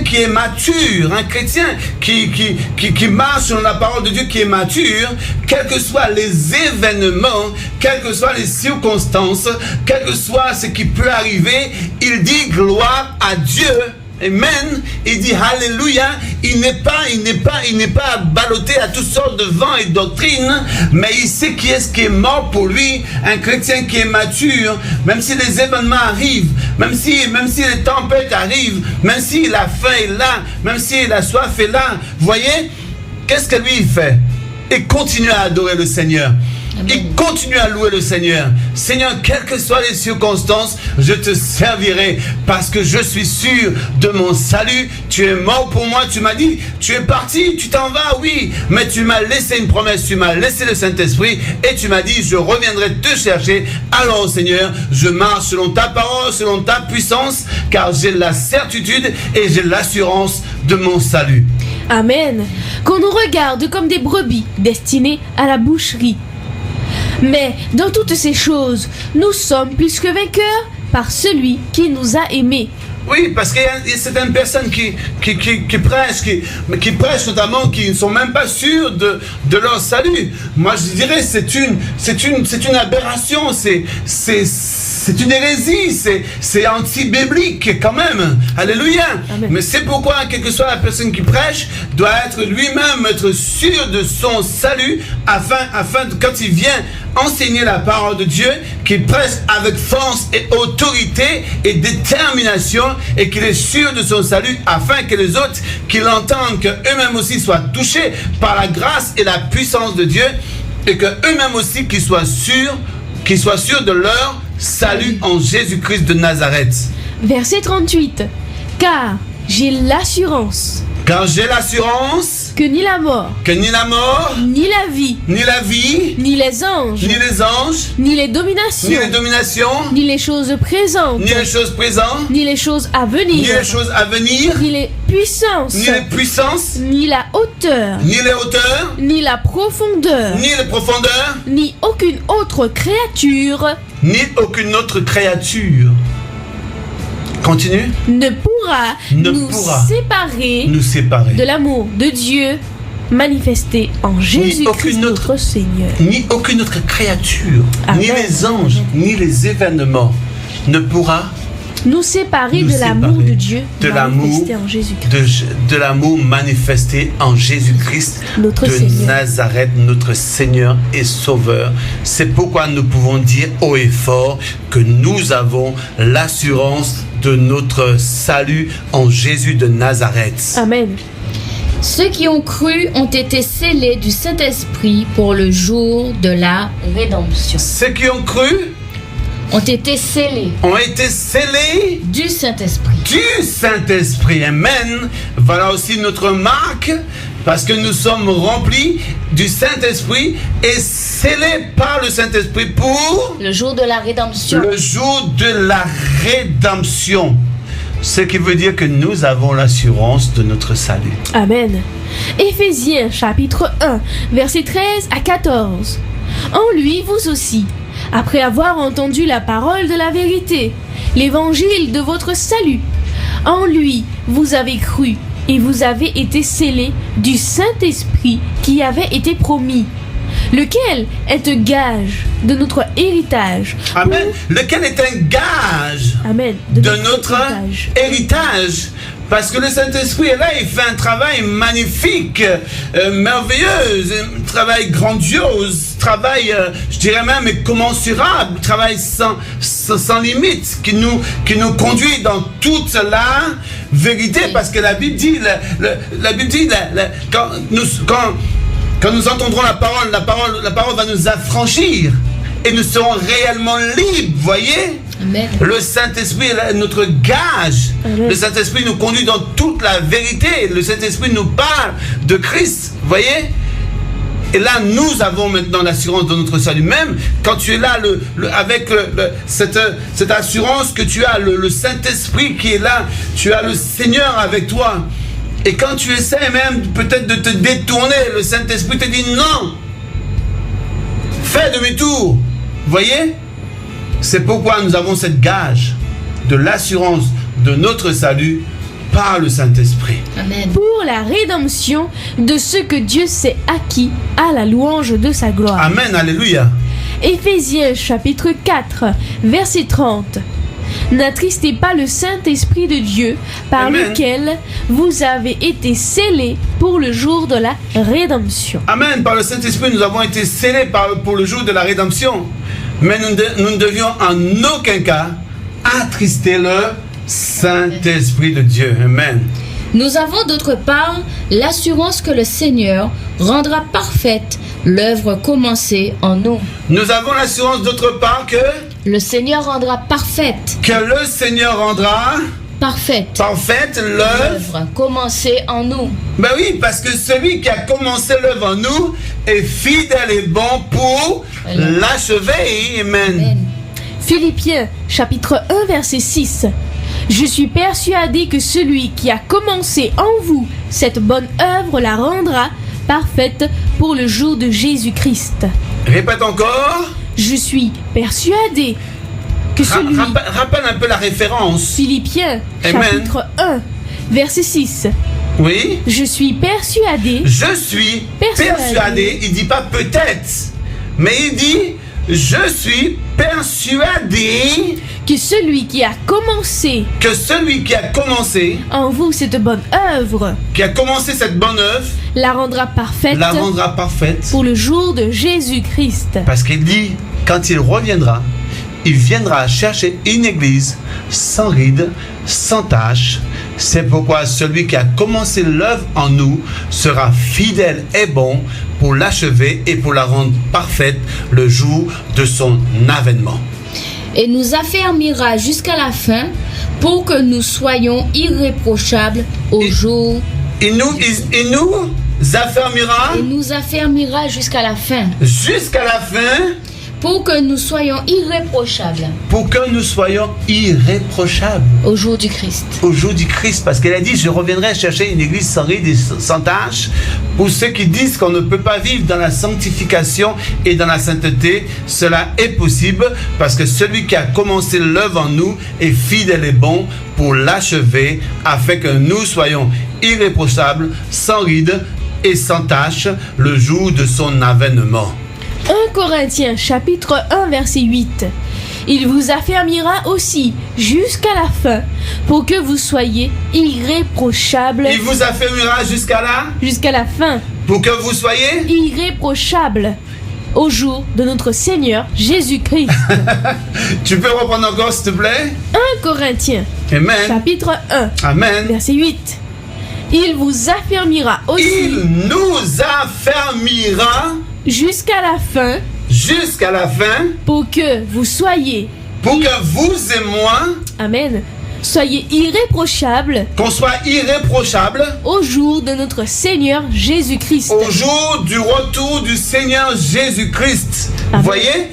[SPEAKER 2] qui est mature, un chrétien qui marche selon la parole de Dieu, qui est mature, quels que soient les événements, quelles que soient les circonstances, quel que soit ce qui peut arriver, il dit gloire à Dieu. Amen. Il dit Alléluia. Il n'est pas ballotté à toutes sortes de vents et doctrines, mais il sait qui est mort pour lui. Un chrétien qui est mature, même si les événements arrivent, même si les tempêtes arrivent, même si la faim est là, même si la soif est là, voyez, qu'est-ce que lui il fait? Il continue à adorer le Seigneur. Il continue à louer le Seigneur. Seigneur, quelles que soient les circonstances, je te servirai parce que je suis sûr de mon salut. Tu es mort pour moi, tu m'as dit, tu es parti, tu t'en vas, oui, mais tu m'as laissé une promesse, tu m'as laissé le Saint-Esprit et tu m'as dit, je reviendrai te chercher. Alors Seigneur, je marche selon ta parole, selon ta puissance, car j'ai la certitude et j'ai l'assurance de mon salut.
[SPEAKER 1] Amen. Qu'on nous regarde comme des brebis destinées à la boucherie. Mais dans toutes ces choses, nous sommes plus que vainqueurs par celui qui nous a aimés.
[SPEAKER 2] Oui, parce qu'il y a certaines personnes qui prêchent notamment, qui ne sont même pas sûrs de leur salut. Moi, je dirais c'est une aberration, c'est une hérésie, c'est anti-biblique quand même. Alléluia. Amen. Mais c'est pourquoi, quelle que soit la personne qui prêche, doit être lui-même être sûr de son salut, afin de, quand il vient enseigner la parole de Dieu, qu'il prêche avec force et autorité et détermination, et qu'il est sûr de son salut, afin que les autres qui l'entendent, qu'eux-mêmes aussi soient touchés par la grâce et la puissance de Dieu, et qu'eux-mêmes aussi qu'ils soient sûrs de leur salut en Jésus-Christ de Nazareth.
[SPEAKER 1] Verset 38. Car j'ai l'assurance que ni la mort, ni la vie, ni les anges, ni les dominations, ni les choses présentes, ni les choses à venir, ni les puissances, ni la hauteur, ni la profondeur, ni aucune autre créature,
[SPEAKER 2] Continue.
[SPEAKER 1] ne pourra nous séparer de l'amour de Dieu manifesté en Jésus-Christ notre Seigneur.
[SPEAKER 2] Ni aucune autre créature, Amen. Ni les anges, ni les événements ne pourra
[SPEAKER 1] nous séparer de l'amour de Dieu manifesté en Jésus-Christ.
[SPEAKER 2] De l'amour manifesté en Jésus-Christ de Nazareth, notre Seigneur et Sauveur. C'est pourquoi nous pouvons dire haut et fort que nous avons l'assurance de notre salut en Jésus de Nazareth.
[SPEAKER 1] Amen.
[SPEAKER 3] Ceux qui ont cru ont été scellés du Saint-Esprit pour le jour de la rédemption.
[SPEAKER 2] Ceux qui ont cru
[SPEAKER 3] ont été scellés
[SPEAKER 2] du
[SPEAKER 3] Saint-Esprit.
[SPEAKER 2] Amen. Voilà aussi notre marque, parce que nous sommes remplis du Saint-Esprit et scellés par le Saint-Esprit pour
[SPEAKER 3] le jour de la rédemption.
[SPEAKER 2] Ce qui veut dire que nous avons l'assurance de notre salut.
[SPEAKER 1] Amen. Éphésiens chapitre 1, versets 13 à 14. En lui, vous aussi, après avoir entendu la parole de la vérité, l'évangile de votre salut, en lui, vous avez cru et vous avez été scellés du Saint-Esprit qui avait été promis, lequel est un gage de notre héritage.
[SPEAKER 2] Amen. Lequel est un gage
[SPEAKER 1] Amen.
[SPEAKER 2] de notre héritage. Parce que le Saint-Esprit est là, il fait un travail magnifique, merveilleux, un travail grandiose, travail, je dirais même, incommensurable, travail sans limite, qui nous conduit dans toute la vérité. Parce que la Bible dit, quand nous entendrons la parole va nous affranchir et nous serons réellement libres, voyez?
[SPEAKER 3] Amen.
[SPEAKER 2] Le Saint-Esprit est notre gage. Amen. Le Saint-Esprit nous conduit dans toute la vérité. Le Saint-Esprit nous parle de Christ, voyez? Et là, nous avons maintenant l'assurance de notre salut. Même quand tu es là avec cette assurance que tu as le Saint-Esprit qui est là, tu as le Seigneur avec toi. Et quand tu essaies même peut-être de te détourner, le Saint-Esprit te dit non. Fais demi-tour. Voyez? C'est pourquoi nous avons cette gage de l'assurance de notre salut par le Saint-Esprit.
[SPEAKER 3] Amen.
[SPEAKER 1] Pour la rédemption de ce que Dieu s'est acquis à la louange de sa gloire.
[SPEAKER 2] Amen, alléluia.
[SPEAKER 1] Éphésiens chapitre 4, verset 30. N'attristez pas le Saint-Esprit de Dieu, par
[SPEAKER 2] Amen.
[SPEAKER 1] lequel vous avez été scellés pour le jour de la rédemption.
[SPEAKER 2] Amen. Par le Saint-Esprit, nous avons été scellés pour le jour de la rédemption. Mais nous ne devions en aucun cas attrister le Saint-Esprit de Dieu. Amen.
[SPEAKER 3] Nous avons d'autre part l'assurance que le Seigneur rendra parfaite l'œuvre commencée en nous.
[SPEAKER 2] Nous avons l'assurance d'autre part que
[SPEAKER 3] Le Seigneur rendra parfaite
[SPEAKER 2] le Seigneur rendra
[SPEAKER 3] parfaite
[SPEAKER 2] parfaite l'œuvre.
[SPEAKER 3] l'œuvre commencée en nous.
[SPEAKER 2] Ben oui, parce que celui qui a commencé l'œuvre en nous est fidèle et bon pour l'achever. Amen.
[SPEAKER 3] Amen.
[SPEAKER 1] Philippiens chapitre 1 verset 6. Je suis persuadé que celui qui a commencé en vous cette bonne œuvre la rendra parfaite pour le jour de Jésus-Christ.
[SPEAKER 2] Répète encore.
[SPEAKER 1] Je suis persuadé que celui...
[SPEAKER 2] Rappelle un peu la référence.
[SPEAKER 1] Philippiens
[SPEAKER 2] Amen.
[SPEAKER 1] chapitre 1 verset 6.
[SPEAKER 2] Oui.
[SPEAKER 1] Je suis persuadé
[SPEAKER 2] Je suis persuadé. Il dit pas peut-être, mais il dit je suis persuadé
[SPEAKER 1] que celui qui a commencé
[SPEAKER 2] que celui qui a commencé
[SPEAKER 1] cette bonne œuvre
[SPEAKER 2] cette bonne œuvre
[SPEAKER 1] la rendra parfaite
[SPEAKER 2] la rendra parfaite.
[SPEAKER 1] pour le jour de Jésus-Christ.
[SPEAKER 2] Parce qu'il dit, quand il reviendra, il viendra chercher une église sans ride, sans tache. C'est pourquoi celui qui a commencé l'œuvre en nous sera fidèle et bon pour l'achever et pour la rendre parfaite le jour de son avènement.
[SPEAKER 3] Et nous affermira jusqu'à la fin pour que nous soyons irréprochables au jour.
[SPEAKER 2] Il nous affermira
[SPEAKER 3] Et nous affermira jusqu'à la fin
[SPEAKER 2] jusqu'à la fin
[SPEAKER 3] pour que nous soyons irréprochables
[SPEAKER 2] pour que nous soyons irréprochables
[SPEAKER 3] au jour du Christ.
[SPEAKER 2] au jour du Christ, parce qu'elle a dit je reviendrai chercher une église sans ride et sans tache. Pour ceux qui disent qu'on ne peut pas vivre dans la sanctification et dans la sainteté, cela est possible parce que celui qui a commencé l'œuvre en nous est fidèle et bon pour l'achever afin que nous soyons irréprochables, sans ride et sans tache le jour de son avènement.
[SPEAKER 1] 1 Corinthiens chapitre 1 verset 8. Il vous affermira aussi jusqu'à la fin pour que vous soyez irréprochables.
[SPEAKER 2] Il vous affermira jusqu'à
[SPEAKER 1] la fin
[SPEAKER 2] pour que vous soyez
[SPEAKER 1] irréprochables au jour de notre Seigneur Jésus-Christ.
[SPEAKER 2] Tu peux reprendre encore s'il te plaît?
[SPEAKER 1] 1 Corinthiens
[SPEAKER 2] Amen.
[SPEAKER 1] chapitre 1
[SPEAKER 2] Amen.
[SPEAKER 1] verset 8. Il vous affermira aussi
[SPEAKER 2] Il nous affermira
[SPEAKER 1] jusqu'à la fin pour que vous soyez,
[SPEAKER 2] pour que vous et moi,
[SPEAKER 1] amen, soyez irréprochables
[SPEAKER 2] qu'on soit irréprochables
[SPEAKER 1] au jour de notre Seigneur Jésus-Christ.
[SPEAKER 2] au jour du retour du Seigneur Jésus-Christ.
[SPEAKER 1] Amen.
[SPEAKER 2] Vous voyez?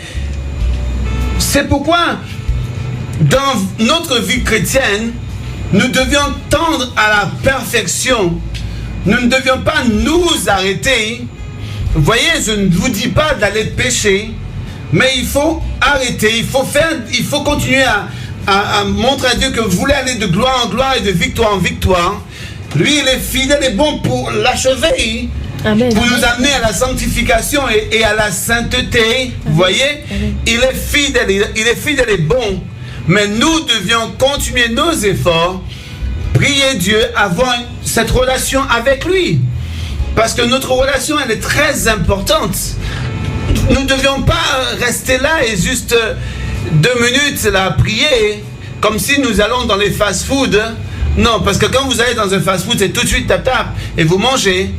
[SPEAKER 2] C'est pourquoi dans notre vie chrétienne, nous devions tendre à la perfection. Nous ne devions pas nous arrêter. Vous voyez, je ne vous dis pas d'aller pécher, mais il faut arrêter, il faut continuer à montrer à Dieu que vous voulez aller de gloire en gloire et de victoire en victoire. Lui, il est fidèle et bon pour l'achever,
[SPEAKER 1] Amen.
[SPEAKER 2] pour nous amener à la sanctification et à la sainteté. Vous voyez,
[SPEAKER 1] Amen.
[SPEAKER 2] il est fidèle et bon, mais nous devions continuer nos efforts, prier Dieu, avoir cette relation avec lui. Parce que notre relation, elle est très importante. Nous ne devions pas rester là et juste 2 minutes là, prier, comme si nous allons dans les fast-food. Non, parce que quand vous allez dans un fast-food, c'est tout de suite tap-tap et vous mangez.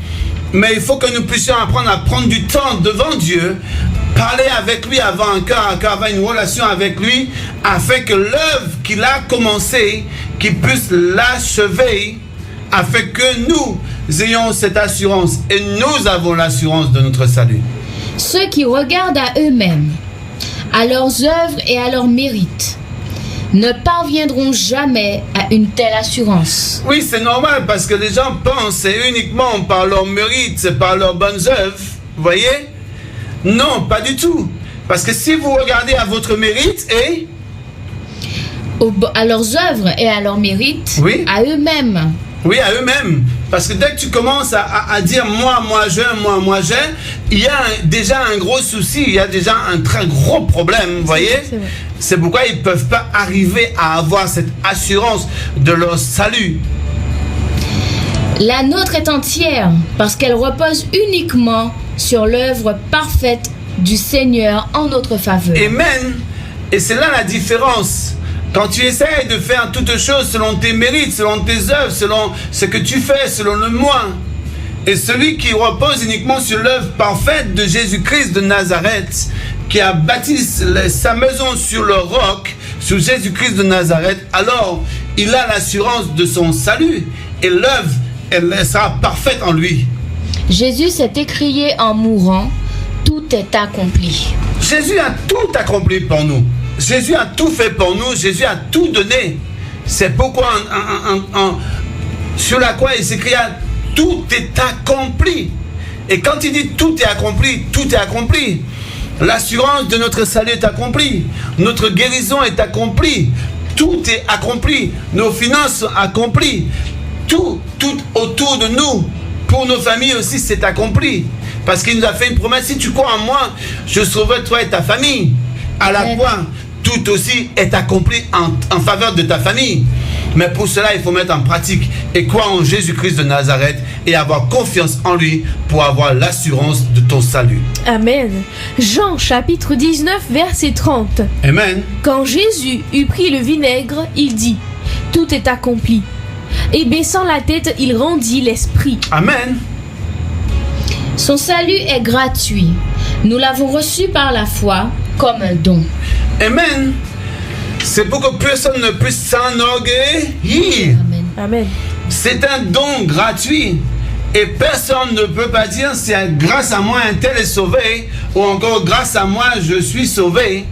[SPEAKER 2] Mais il faut que nous puissions apprendre à prendre du temps devant Dieu, parler avec lui, avoir un cœur à cœur, avoir une relation avec lui, afin que l'œuvre qu'il a commencée, qu'il puisse l'achever, afin que nous ayons cette assurance, et nous avons l'assurance de notre salut.
[SPEAKER 3] Ceux qui regardent à eux-mêmes, à leurs œuvres et à leurs mérites, ne parviendront jamais à une telle assurance.
[SPEAKER 2] Oui, c'est normal, parce que les gens pensent c'est uniquement par leurs mérites, c'est par leurs bonnes œuvres. Vous voyez? Non, pas du tout. Parce que si vous regardez à votre mérite et...
[SPEAKER 3] À leurs œuvres et à leurs mérites,
[SPEAKER 2] Oui.
[SPEAKER 3] à eux-mêmes.
[SPEAKER 2] Oui, à eux-mêmes. Parce que dès que tu commences à dire moi j'ai, il y a déjà un gros souci, il y a déjà un très gros problème, vous voyez?
[SPEAKER 1] C'est vrai.
[SPEAKER 2] C'est pourquoi ils ne peuvent pas arriver à avoir cette assurance de leur salut.
[SPEAKER 3] La nôtre est entière parce qu'elle repose uniquement sur l'œuvre parfaite du Seigneur en notre faveur.
[SPEAKER 2] Amen. Et c'est là la différence. Quand tu essaies de faire toutes choses selon tes mérites, selon tes œuvres, selon ce que tu fais, selon le moi, et celui qui repose uniquement sur l'œuvre parfaite de Jésus-Christ de Nazareth, qui a bâti sa maison sur le roc, sur Jésus-Christ de Nazareth, alors il a l'assurance de son salut, et l'œuvre, elle sera parfaite en lui.
[SPEAKER 3] Jésus s'est écrié en mourant, tout est accompli.
[SPEAKER 2] Jésus a tout accompli pour nous. Jésus a tout fait pour nous. Jésus a tout donné. C'est pourquoi sur la croix il s'écrit tout est accompli. Et quand il dit tout est accompli, tout est accompli. L'assurance de notre salut est accomplie. Notre guérison est accomplie. Tout est accompli. Nos finances sont accomplies. Tout autour de nous, pour nos familles aussi, c'est accompli. Parce qu'il nous a fait une promesse. Si tu crois en moi, je sauverai toi et ta famille. À la croix, tout aussi est accompli en faveur de ta famille. Mais pour cela, il faut mettre en pratique et croire en Jésus-Christ de Nazareth et avoir confiance en lui pour avoir l'assurance de ton salut.
[SPEAKER 1] Amen. Jean chapitre 19 verset 30.
[SPEAKER 2] Amen.
[SPEAKER 1] Quand Jésus eut pris le vinaigre, il dit, tout est accompli. Et baissant la tête, il rendit l'esprit.
[SPEAKER 2] Amen.
[SPEAKER 3] Son salut est gratuit. Nous l'avons reçu par la foi comme un don.
[SPEAKER 2] Amen. C'est pour que personne ne puisse s'enorgueillir.
[SPEAKER 3] Amen.
[SPEAKER 1] Amen.
[SPEAKER 2] C'est un don gratuit. Et personne ne peut pas dire c'est grâce à moi un tel est sauvé ou encore grâce à moi je suis sauvé.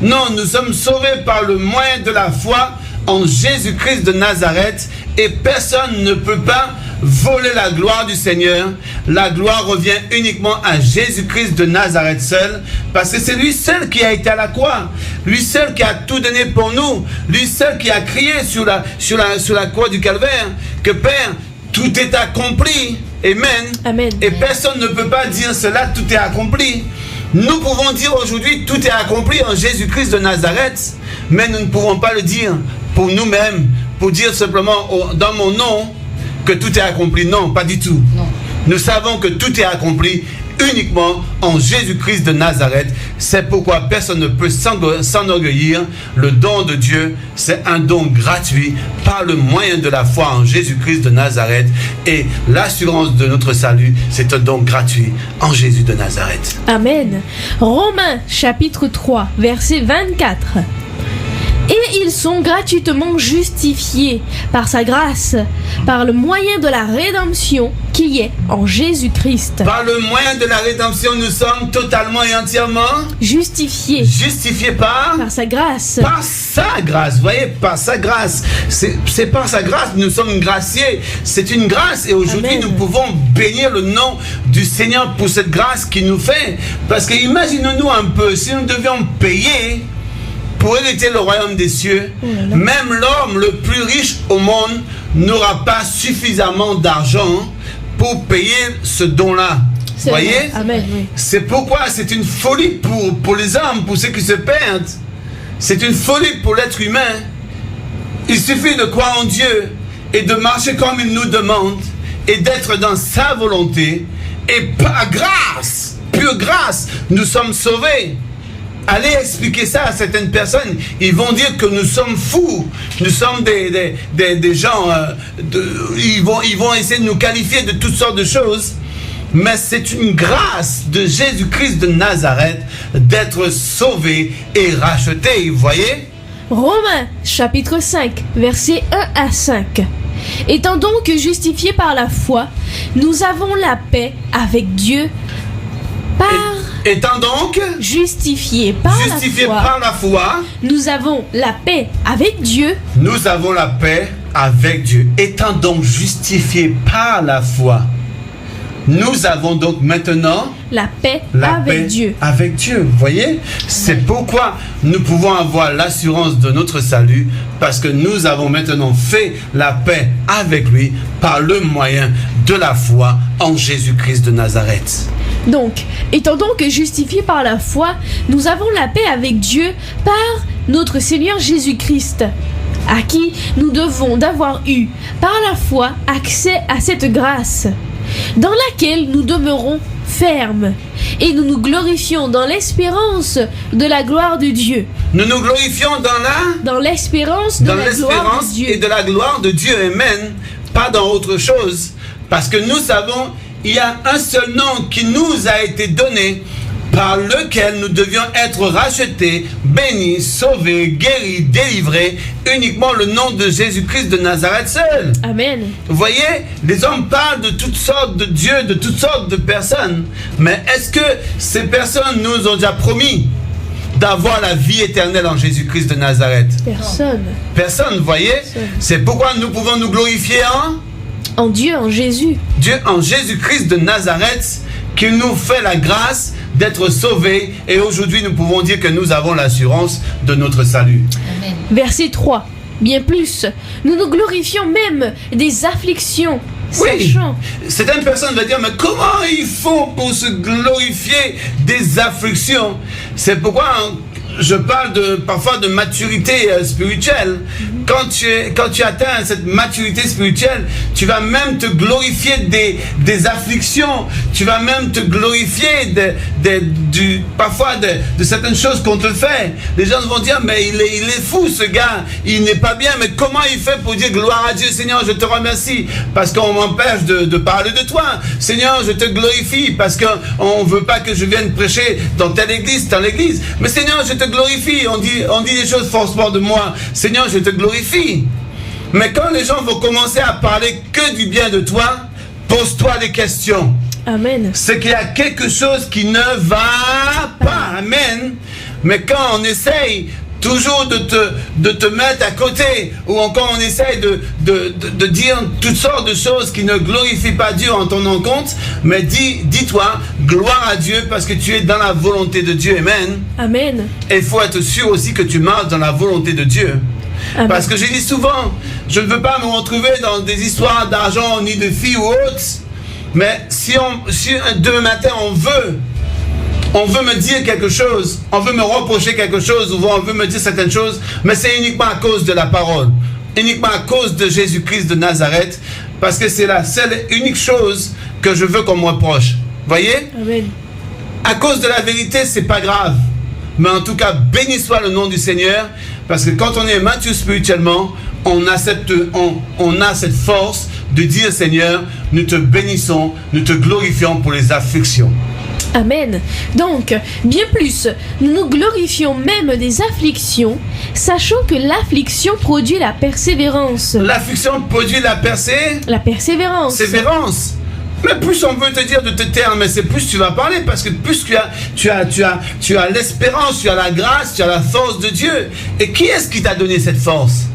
[SPEAKER 2] Non, nous sommes sauvés par le moyen de la foi en Jésus-Christ de Nazareth et personne ne peut pas voler la gloire du Seigneur. La gloire revient uniquement à Jésus-Christ de Nazareth seul, parce que c'est lui seul qui a été à la croix, lui seul qui a tout donné pour nous, lui seul qui a crié sur la croix du calvaire que Père, tout est accompli. Amen.
[SPEAKER 1] Amen.
[SPEAKER 2] Et personne ne peut pas dire cela, tout est accompli. Nous pouvons dire aujourd'hui tout est accompli en Jésus-Christ de Nazareth, mais nous ne pouvons pas le dire pour nous-mêmes, pour dire simplement dans mon nom que tout est accompli. Non, pas du tout.
[SPEAKER 3] Non.
[SPEAKER 2] Nous savons que tout est accompli uniquement en Jésus-Christ de Nazareth. C'est pourquoi personne ne peut s'enorgueillir. Le don de Dieu, c'est un don gratuit par le moyen de la foi en Jésus-Christ de Nazareth. Et l'assurance de notre salut, c'est un don gratuit en Jésus de Nazareth.
[SPEAKER 1] Amen. Romains chapitre 3 verset 24. Et ils sont gratuitement justifiés par sa grâce, par le moyen de la rédemption qui est en Jésus-Christ.
[SPEAKER 2] Par le moyen de la rédemption, nous sommes totalement et entièrement
[SPEAKER 1] Justifiés
[SPEAKER 2] par
[SPEAKER 1] sa grâce.
[SPEAKER 2] Par sa grâce, vous voyez, par sa grâce. C'est par sa grâce, nous sommes graciés. C'est une grâce et aujourd'hui
[SPEAKER 1] Amen.
[SPEAKER 2] nous pouvons bénir le nom du Seigneur pour cette grâce qu'il nous fait. Parce que imaginons-nous un peu, si nous devions payer pour hériter le royaume des cieux, même l'homme le plus riche au monde n'aura pas suffisamment d'argent pour payer ce don-là. Vous voyez?
[SPEAKER 1] Amen. Oui.
[SPEAKER 2] C'est pourquoi c'est une folie pour les hommes, pour ceux qui se perdent. C'est une folie pour l'être humain. Il suffit de croire en Dieu et de marcher comme il nous demande et d'être dans sa volonté. Et par grâce, pure grâce, nous sommes sauvés. Allez expliquer ça à certaines personnes. Ils vont dire que nous sommes fous. Nous sommes des gens... ils vont essayer de nous qualifier de toutes sortes de choses. Mais c'est une grâce de Jésus-Christ de Nazareth d'être sauvé et racheté. Vous voyez?
[SPEAKER 1] Romains chapitre 5 versets 1 à 5. Étant donc justifiés par la foi, nous avons la paix avec Dieu par...
[SPEAKER 2] Étant donc
[SPEAKER 1] justifiés par
[SPEAKER 2] la foi,
[SPEAKER 1] nous avons la paix avec Dieu.
[SPEAKER 2] Nous avons la paix avec Dieu. Étant donc justifiés par la foi, nous avons donc maintenant
[SPEAKER 1] la paix avec Dieu.
[SPEAKER 2] Avec Dieu, vous voyez? C'est pourquoi nous pouvons avoir l'assurance de notre salut, parce que nous avons maintenant fait la paix avec lui par le moyen de la foi en Jésus-Christ de Nazareth.
[SPEAKER 1] Donc, étant donc justifiés par la foi, nous avons la paix avec Dieu par notre Seigneur Jésus-Christ, à qui nous devons d'avoir eu par la foi accès à cette grâce, dans laquelle nous demeurons ferme. Et nous nous glorifions dans l'espérance de la gloire de Dieu.
[SPEAKER 2] Nous nous glorifions
[SPEAKER 1] Dans l'espérance de la gloire de Dieu.
[SPEAKER 2] et de la gloire de Dieu. Amen. Pas dans autre chose. Parce que nous savons, il y a un seul nom qui nous a été donné, par lequel nous devions être rachetés, bénis, sauvés, guéris, délivrés, uniquement le nom de Jésus-Christ de Nazareth seul.
[SPEAKER 1] Amen.
[SPEAKER 2] Vous voyez, les hommes parlent de toutes sortes de dieux, de toutes sortes de personnes. Mais est-ce que ces personnes nous ont déjà promis d'avoir la vie éternelle en Jésus-Christ de Nazareth?
[SPEAKER 1] Personne.
[SPEAKER 2] Personne, vous voyez? C'est pourquoi nous pouvons nous glorifier
[SPEAKER 1] en Dieu, en Jésus.
[SPEAKER 2] Dieu, en Jésus-Christ de Nazareth, qui nous fait la grâce d'être sauvés. Et aujourd'hui, nous pouvons dire que nous avons l'assurance de notre salut.
[SPEAKER 3] Amen.
[SPEAKER 1] Verset 3. Bien plus, nous nous glorifions même des afflictions.
[SPEAKER 2] Oui,
[SPEAKER 1] Sachant.
[SPEAKER 2] certaines personnes vont dire, mais comment ils font pour se glorifier des afflictions? C'est pourquoi je parle parfois de maturité spirituelle. Quand tu atteins cette maturité spirituelle, tu vas même te glorifier des afflictions. Tu vas même te glorifier parfois de certaines choses qu'on te fait. Les gens vont dire, mais il est fou ce gars, il n'est pas bien. Mais comment il fait pour dire gloire à Dieu? Seigneur, je te remercie parce qu'on m'empêche de parler de toi. Seigneur, je te glorifie parce qu'on ne veut pas que je vienne prêcher dans telle église, dans l'église. Mais Seigneur, je te glorifie. On dit des choses forcément de moi. Seigneur, je te glorifie. Mais quand les gens vont commencer à parler que du bien de toi, pose-toi des questions.
[SPEAKER 1] Amen.
[SPEAKER 2] C'est qu'il y a quelque chose qui ne va pas. Amen. Mais quand on essaye toujours de te mettre à côté, ou encore on essaye de dire toutes sortes de choses qui ne glorifient pas Dieu en ton encontre, mais dis-toi, gloire à Dieu parce que tu es dans la volonté de Dieu. Amen.
[SPEAKER 1] Amen.
[SPEAKER 2] Et il faut être sûr aussi que tu marches dans la volonté de Dieu.
[SPEAKER 1] Amen.
[SPEAKER 2] Parce que j'ai dit souvent, je ne veux pas me retrouver dans des histoires d'argent ni de filles ou autres, mais si demain matin on veut me dire quelque chose, on veut me reprocher quelque chose, ou on veut me dire certaines choses, mais c'est uniquement à cause de la parole, uniquement à cause de Jésus-Christ de Nazareth, parce que c'est la seule et unique chose que je veux qu'on me reproche. Voyez?
[SPEAKER 1] Amen.
[SPEAKER 2] À cause de la vérité, c'est pas grave. Mais en tout cas, béni soit le nom du Seigneur, parce que quand on est mature spirituellement, on a cette force de dire, Seigneur, nous te bénissons, nous te glorifions pour les afflictions.
[SPEAKER 1] Amen. Donc, bien plus, nous nous glorifions même des afflictions, sachant que l'affliction produit la persévérance.
[SPEAKER 2] L'affliction produit la
[SPEAKER 1] persévérance.
[SPEAKER 2] Mais plus on veut te dire de te taire, mais c'est plus tu vas parler, parce que plus tu as l'espérance, tu as la grâce, tu as la force de Dieu. Et qui est-ce qui t'a donné cette force?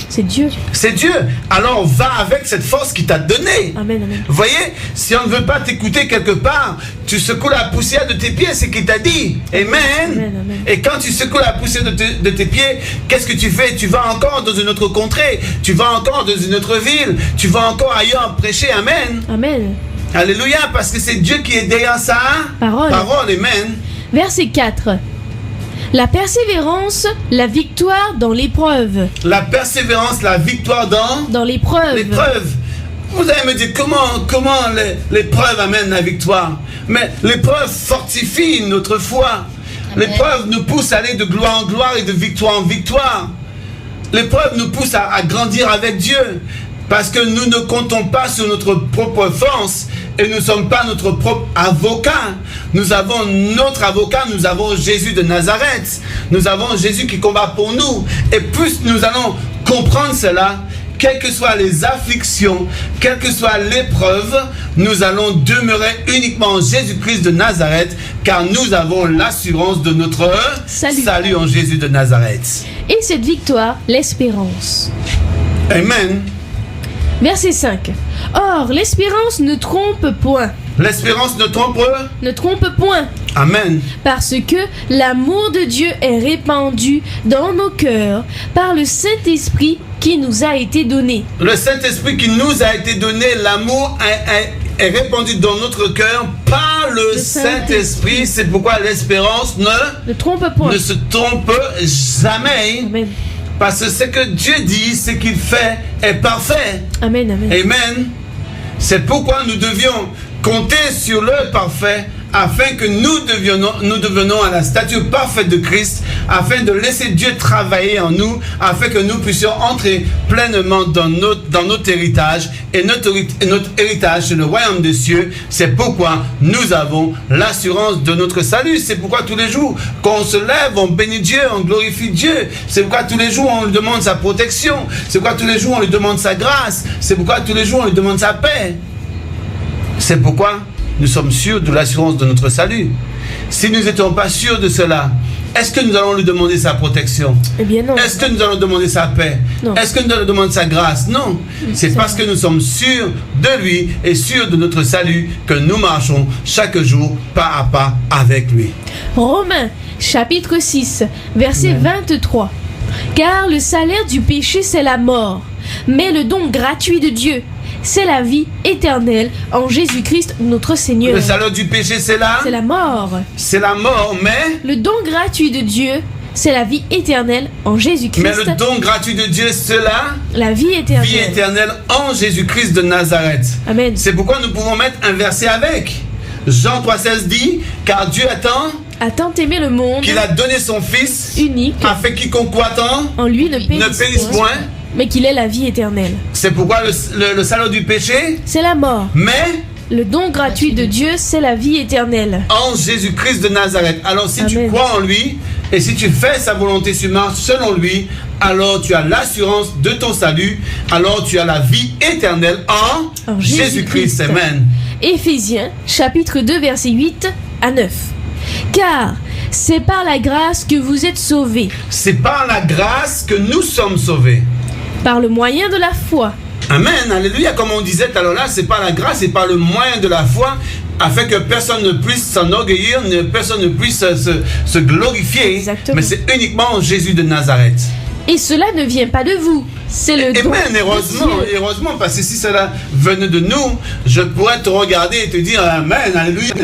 [SPEAKER 1] C'est Dieu.
[SPEAKER 2] C'est Dieu. Alors va avec cette force qu'il t'a donnée.
[SPEAKER 1] Amen, amen.
[SPEAKER 2] Vous voyez, si on ne veut pas t'écouter quelque part, tu secoues la poussière de tes pieds, c'est qu'il t'a dit. Amen.
[SPEAKER 1] Amen, amen.
[SPEAKER 2] Et quand tu secoues la poussière de tes pieds, qu'est-ce que tu fais? Tu vas encore dans une autre contrée, tu vas encore dans une autre ville, tu vas encore ailleurs prêcher. Amen.
[SPEAKER 1] Amen.
[SPEAKER 2] Alléluia, parce que c'est Dieu qui est derrière sa
[SPEAKER 1] Parole.
[SPEAKER 2] Amen.
[SPEAKER 1] Verset 4. La persévérance, la victoire dans l'épreuve.
[SPEAKER 2] La persévérance, la victoire dans
[SPEAKER 1] l'épreuve.
[SPEAKER 2] L'épreuve. Vous allez me dire comment l'épreuve amène la victoire. Mais l'épreuve fortifie notre foi. L'épreuve nous pousse à aller de gloire en gloire et de victoire en victoire. L'épreuve nous pousse à grandir avec Dieu. Parce que nous ne comptons pas sur notre propre force et nous ne sommes pas notre propre avocat. Nous avons notre avocat, nous avons Jésus de Nazareth. Nous avons Jésus qui combat pour nous. Et plus nous allons comprendre cela, quelles que soient les afflictions, quelle que soit l'épreuve, nous allons demeurer uniquement en Jésus-Christ de Nazareth, car nous avons l'assurance de notre salut en Jésus de Nazareth.
[SPEAKER 1] Et cette victoire, l'espérance.
[SPEAKER 2] Amen.
[SPEAKER 1] Verset 5. Or, l'espérance ne trompe point.
[SPEAKER 2] L'espérance ne trompe
[SPEAKER 1] point.
[SPEAKER 2] Amen.
[SPEAKER 1] Parce que l'amour de Dieu est répandu dans nos cœurs par le Saint-Esprit qui nous a été donné.
[SPEAKER 2] Le Saint-Esprit qui nous a été donné, l'amour est répandu dans notre cœur par le Saint-Esprit. C'est pourquoi l'espérance ne se trompe jamais.
[SPEAKER 1] Amen.
[SPEAKER 2] Parce que ce que Dieu dit, ce qu'il fait est parfait.
[SPEAKER 1] Amen, amen.
[SPEAKER 2] Amen. C'est pourquoi nous devions compter sur le parfait afin que nous devenons à la stature parfaite de Christ, afin de laisser Dieu travailler en nous, afin que nous puissions entrer pleinement dans notre héritage. Et notre héritage, c'est le royaume des cieux. C'est pourquoi nous avons l'assurance de notre salut. C'est pourquoi tous les jours, quand on se lève, on bénit Dieu, on glorifie Dieu. C'est pourquoi tous les jours, on lui demande sa protection. C'est pourquoi tous les jours, on lui demande sa grâce. C'est pourquoi tous les jours, on lui demande sa paix. C'est pourquoi nous sommes sûrs de l'assurance de notre salut. Si nous n'étions pas sûrs de cela, est-ce que nous allons lui demander sa protection?
[SPEAKER 1] Eh bien non.
[SPEAKER 2] Est-ce que nous allons demander sa paix?
[SPEAKER 1] Non.
[SPEAKER 2] Est-ce que nous allons demander sa grâce? Non. C'est parce que nous sommes sûrs de lui et sûrs de notre salut que nous marchons chaque jour pas à pas avec lui.
[SPEAKER 1] Romains, chapitre 6, verset 23. Car le salaire du péché, c'est la mort, mais le don gratuit de Dieu, c'est la vie éternelle en Jésus-Christ notre Seigneur.
[SPEAKER 2] Le salaire du péché, c'est
[SPEAKER 1] la mort.
[SPEAKER 2] C'est la mort, mais
[SPEAKER 1] Le don gratuit de Dieu, c'est la vie éternelle en Jésus-Christ.
[SPEAKER 2] le don gratuit de Dieu, c'est
[SPEAKER 1] la vie éternelle.
[SPEAKER 2] vie éternelle en Jésus-Christ de Nazareth.
[SPEAKER 1] Amen.
[SPEAKER 2] C'est pourquoi nous pouvons mettre un verset avec. Jean 3,16 dit, car Dieu
[SPEAKER 1] A tant aimé le monde
[SPEAKER 2] qu'il a donné son Fils
[SPEAKER 1] unique,
[SPEAKER 2] afin quiconque croit
[SPEAKER 1] en lui ne
[SPEAKER 2] ne périsse point.
[SPEAKER 1] mais qu'il ait la vie éternelle.
[SPEAKER 2] C'est pourquoi le salaire du péché,
[SPEAKER 1] C'est la mort.
[SPEAKER 2] mais
[SPEAKER 1] Le don gratuit de Dieu, c'est la vie éternelle.
[SPEAKER 2] en Jésus-Christ de Nazareth. Alors si tu
[SPEAKER 1] Amen.
[SPEAKER 2] crois en lui et si tu fais sa volonté, tu marches selon lui, alors tu as l'assurance de ton salut, alors tu as la vie éternelle en Jésus-Christ. Amen.
[SPEAKER 1] Éphésiens, chapitre 2, verset 8 à 9. Car c'est par la grâce que vous êtes sauvés,
[SPEAKER 2] C'est par la grâce que nous sommes sauvés.
[SPEAKER 1] par le moyen de la foi.
[SPEAKER 2] Amen, alléluia, comme on disait alors là, c'est par la grâce, c'est par le moyen de la foi, afin que personne ne puisse s'enorgueillir, personne ne puisse se glorifier.
[SPEAKER 1] Exactement.
[SPEAKER 2] Mais c'est uniquement en Jésus de Nazareth.
[SPEAKER 1] Et cela ne vient pas de vous, c'est le don
[SPEAKER 2] Amen,
[SPEAKER 1] de
[SPEAKER 2] heureusement,
[SPEAKER 1] Dieu.
[SPEAKER 2] heureusement, parce que si cela venait de nous, je pourrais te regarder et te dire Amen, alléluia.